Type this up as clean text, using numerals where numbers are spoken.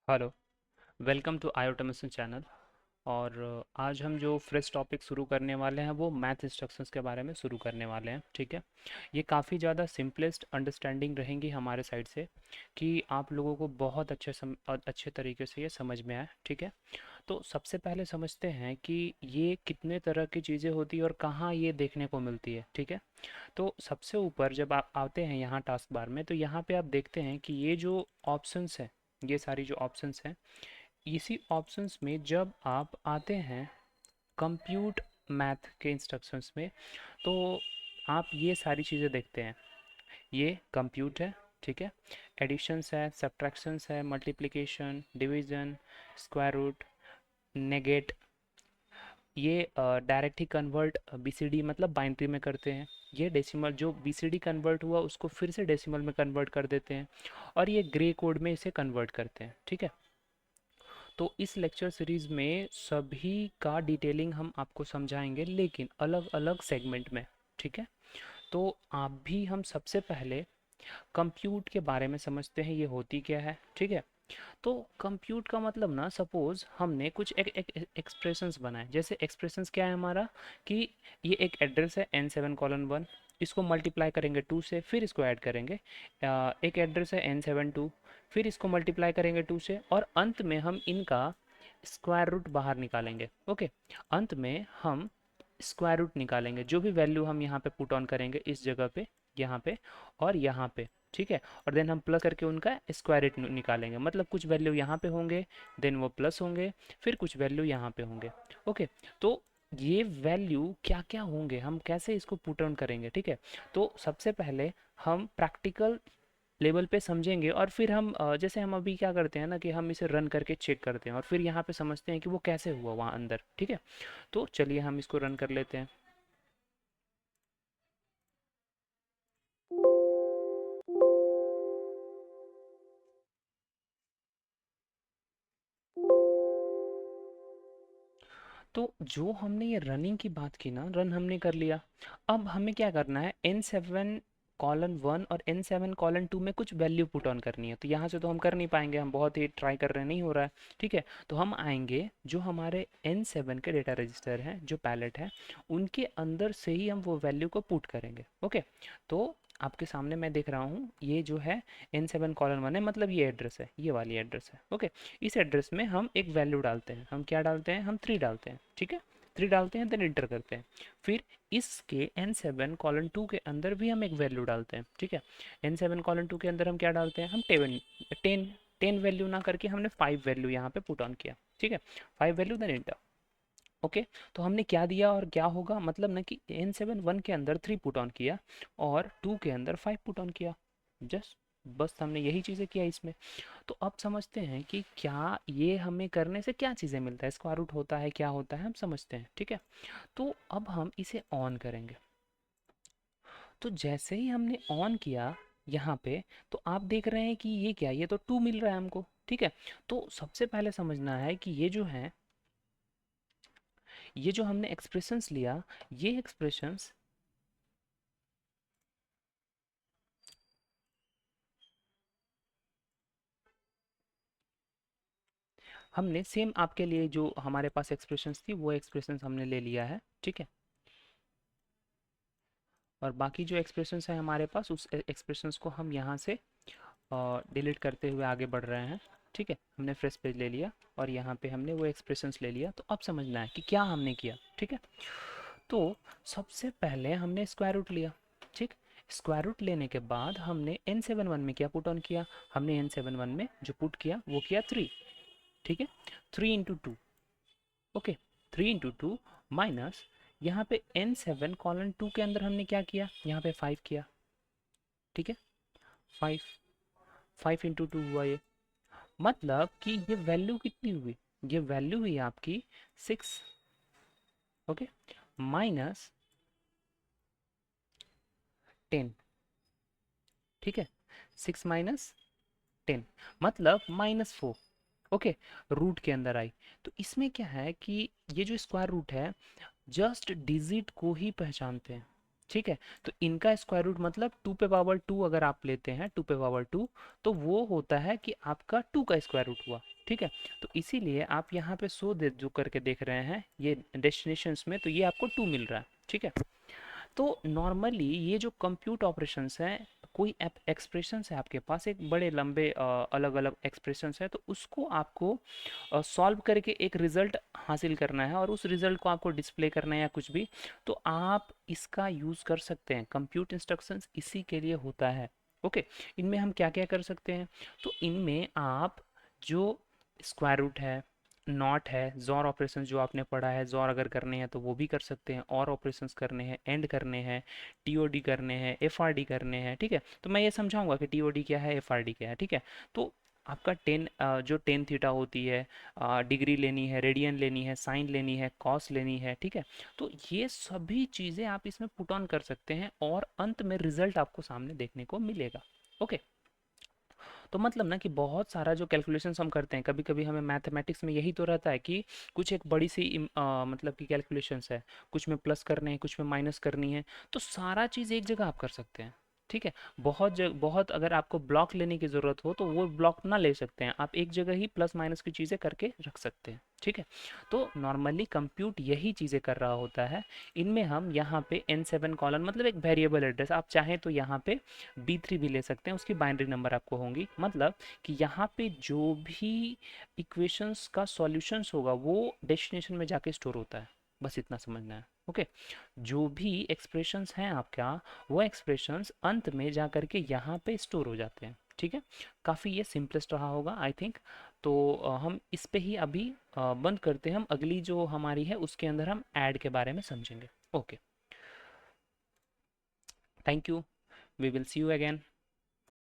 Hello. Welcome to automation channel. और आज हम जो फ्रेश टॉपिक शुरू करने वाले हैं वो मैथ इंस्ट्रक्शंस के बारे में शुरू करने वाले हैं। ठीक है। ये काफ़ी ज़्यादा सिंपलेस्ट अंडरस्टैंडिंग रहेंगी हमारे साइड से कि आप लोगों को बहुत अच्छे तरीके से ये समझ में आए। ठीक है। तो सबसे पहले समझते हैं कि ये कितने तरह की चीज़ें होती है और कहाँ ये देखने को मिलती है। ठीक है। तो सबसे ऊपर जब आप आते हैं यहाँ टास्क बार में, तो यहाँ पे आप देखते हैं कि ये जो ऑप्शंस हैं, ये सारी जो ऑप्शंस हैं, इसी ऑप्शंस में जब आप आते हैं कंप्यूट मैथ के इंस्ट्रक्शंस में, तो आप ये सारी चीज़ें देखते हैं। ये कंप्यूट है। ठीक है। एडिशंस है, सब्ट्रैक्शंस है, multiplication, division, square root, negate, ये डायरेक्ट ही कन्वर्ट बीसीडी मतलब बाइनरी में करते हैं। ये डेसिमल जो बीसीडी कन्वर्ट हुआ उसको फिर से डेसिमल में कन्वर्ट कर देते हैं, और ये ग्रे कोड में इसे कन्वर्ट करते हैं। ठीक है। तो इस लेक्चर सीरीज में सभी का डिटेलिंग हम आपको समझाएंगे, लेकिन अलग अलग सेगमेंट में। ठीक है। तो आप भी हम सबसे पहले कंप्यूट के बारे में समझते हैं, ये होती क्या है। ठीक है। तो कंप्यूट का मतलब ना, सपोज हमने कुछ एक एक्सप्रेशंस बनाए। जैसे एक्सप्रेशंस क्या है हमारा, कि ये एक एड्रेस है n7:1, इसको मल्टीप्लाई करेंगे 2 से, फिर इसको ऐड करेंगे। एक एड्रेस है n7:2, फिर इसको मल्टीप्लाई करेंगे 2 से, और अंत में हम इनका स्क्वायर रूट बाहर निकालेंगे। ओके। अंत में हम स्क्वायर रूट निकालेंगे, जो भी वैल्यू हम यहाँ पे पुट ऑन करेंगे इस जगह पे, यहाँ पे और यहाँ पे। ठीक है। और देन हम प्लस करके उनका स्क्वायर रूट निकालेंगे, मतलब कुछ वैल्यू यहाँ पे होंगे, देन वो प्लस होंगे, फिर कुछ वैल्यू यहाँ पे होंगे। ओके। तो ये वैल्यू क्या क्या होंगे, हम कैसे इसको पुट ऑन करेंगे। ठीक है। तो सबसे पहले हम प्रैक्टिकल लेवल पे समझेंगे, और फिर हम जैसे हम अभी क्या करते हैं ना, कि हम इसे रन करके चेक करते हैं और फिर यहाँ पे समझते हैं कि वो कैसे हुआ वहाँ अंदर। ठीक है। तो चलिए हम इसको रन कर लेते हैं। तो जो हमने ये रनिंग की बात की ना, रन हमने कर लिया। अब हमें क्या करना है, n7:1 और n7:2 में कुछ वैल्यू पुट ऑन करनी है। तो यहाँ से तो हम कर नहीं पाएंगे, हम बहुत ही ट्राई कर रहे हैं, नहीं हो रहा है। ठीक है। तो हम आएंगे जो हमारे n7 के डेटा रजिस्टर हैं, जो पैलेट है, उनके अंदर से ही हम वो वैल्यू को पुट करेंगे। ओके। तो आपके सामने मैं देख रहा हूँ, ये जो है n7:1 है, मतलब ये एड्रेस है, ये वाली एड्रेस है। ओके। इस एड्रेस में हम एक वैल्यू डालते हैं। हम क्या डालते हैं, हम 3 डालते हैं। ठीक है। 3 डालते हैं, देन इंटर करते हैं। फिर इसके n7:2 के अंदर भी हम एक वैल्यू डालते हैं। ठीक है। n7:2 के अंदर हम क्या डालते हैं, हम 10 10 वैल्यू ना करके हमने 5 वैल्यू यहाँ पे पुट ऑन किया। ठीक है। 5 वैल्यू, देन इंटर। ओके। तो हमने क्या दिया और क्या होगा, मतलब ना कि n7:1 के अंदर 3 पुट ऑन किया और 2 के अंदर 5 पुट ऑन किया। जस्ट बस हमने यही चीज़ें किया इसमें। तो अब समझते हैं कि क्या ये हमें करने से क्या चीज़ें मिलता है, स्क्वायर रूट होता है, क्या होता है, हम समझते हैं। ठीक है। तो अब हम इसे ऑन करेंगे। तो जैसे ही हमने ऑन किया यहाँ पे, तो आप देख रहे हैं कि ये क्या, ये तो 2 मिल रहा है हमको। ठीक है। तो सबसे पहले समझना है कि ये जो है, ये जो हमने एक्सप्रेशंस लिया, ये एक्सप्रेशंस हमने सेम आपके लिए जो हमारे पास एक्सप्रेशंस थी, वो एक्सप्रेशंस हमने ले लिया है। ठीक है। और बाकी जो एक्सप्रेशंस है हमारे पास, उस एक्सप्रेशंस को हम यहाँ से डिलीट करते हुए आगे बढ़ रहे हैं। ठीक है। हमने फ्रेश पेज ले लिया और यहाँ पे हमने वो एक्सप्रेशंस ले लिया। तो अब समझना है कि क्या हमने किया। ठीक है। तो सबसे पहले हमने स्क्वायर रूट लिया। ठीक। स्क्वायर रूट लेने के बाद हमने n7:1 में क्या पुट ऑन किया, हमने n7:1 में जो पुट किया वो किया 3। ठीक है। 3 × 2। ओके। 3 × 2 माइनस, यहाँ पे n7:2 के अंदर हमने क्या किया, यहाँ पे 5 किया। ठीक है। 5, 5 × 2 हुआ ये, मतलब कि ये वैल्यू कितनी हुई, ये वैल्यू हुई आपकी 6। ओके। माइनस 10। ठीक है। 6 माइनस 10 मतलब -4। ओके। रूट के अंदर आई। तो इसमें क्या है कि ये जो स्क्वायर रूट है, जस्ट डिजिट को ही पहचानते हैं। ठीक है। तो इनका स्क्वायर रूट मतलब 2 पे पावर 2 अगर आप लेते हैं 2 पे पावर 2, तो वो होता है कि आपका 2 का स्क्वायर रूट हुआ। ठीक है। तो इसीलिए आप यहाँ पे सो दे जो करके देख रहे हैं ये डेस्टिनेशंस में, तो ये आपको 2 मिल रहा है। ठीक है। तो नॉर्मली ये जो कंप्यूट ऑपरेशंस हैं, कोई एक्सप्रेशंस है आपके पास, एक बड़े लंबे अलग अलग एक्सप्रेशंस है, तो उसको आपको सॉल्व करके एक रिजल्ट हासिल करना है और उस रिजल्ट को आपको डिस्प्ले करना है या कुछ भी, तो आप इसका यूज़ कर सकते हैं। कंप्यूट इंस्ट्रक्शंस इसी के लिए होता है। ओके। इनमें हम क्या क्या कर सकते हैं, तो इनमें आप जो स्क्वायर रूट है, नॉट है, जॉर ऑपरेशंस जो आपने पढ़ा है, जॉर अगर करने हैं तो वो भी कर सकते हैं, और ऑपरेशंस करने हैं, एंड करने हैं, टीओडी करने हैं, एफआरडी करने हैं। ठीक है। तो मैं ये समझाऊंगा कि टीओडी क्या है, एफआरडी क्या है। ठीक है। तो आपका जो टेन थीटा होती है, डिग्री लेनी है, रेडियन लेनी है, साइन लेनी है, कॉस लेनी है। ठीक है। तो ये सभी चीज़ें आप इसमें पुट ऑन कर सकते हैं और अंत में रिजल्ट आपको सामने देखने को मिलेगा। ओके। तो मतलब ना कि बहुत सारा जो कैलकुलेशंस हम करते हैं, कभी कभी हमें मैथमेटिक्स में यही तो रहता है कि कुछ एक बड़ी सी मतलब कि कैलकुलेशंस है, कुछ में प्लस करने हैं, कुछ में माइनस करनी है, तो सारा चीज़ एक जगह आप कर सकते हैं। ठीक है। बहुत अगर आपको ब्लॉक लेने की ज़रूरत हो तो वो ब्लॉक ना ले सकते हैं आप, एक जगह ही प्लस माइनस की चीज़ें करके रख सकते हैं। ठीक है। तो नॉर्मली कंप्यूट यही चीज़ें कर रहा होता है। इनमें हम यहाँ पे n7 कॉलन मतलब एक वेरिएबल एड्रेस, आप चाहें तो यहाँ पे B3 भी ले सकते हैं, उसकी बाइनरी नंबर आपको होंगी, मतलब कि यहाँ पे जो भी इक्वेशंस का सॉल्यूशंस होगा वो डेस्टिनेशन में जाके स्टोर होता है। बस इतना समझना है। ओके। जो भी एक्सप्रेशंस हैं आपका, वो एक्सप्रेशंस अंत में जा करके यहाँ पे स्टोर हो जाते हैं। ठीक है। काफ़ी ये सिंपलेस्ट रहा होगा आई थिंक। तो हम इस पे ही अभी बंद करते हैं। हम अगली जो हमारी है उसके अंदर हम ऐड के बारे में समझेंगे। Okay. Thank you. We will see you again.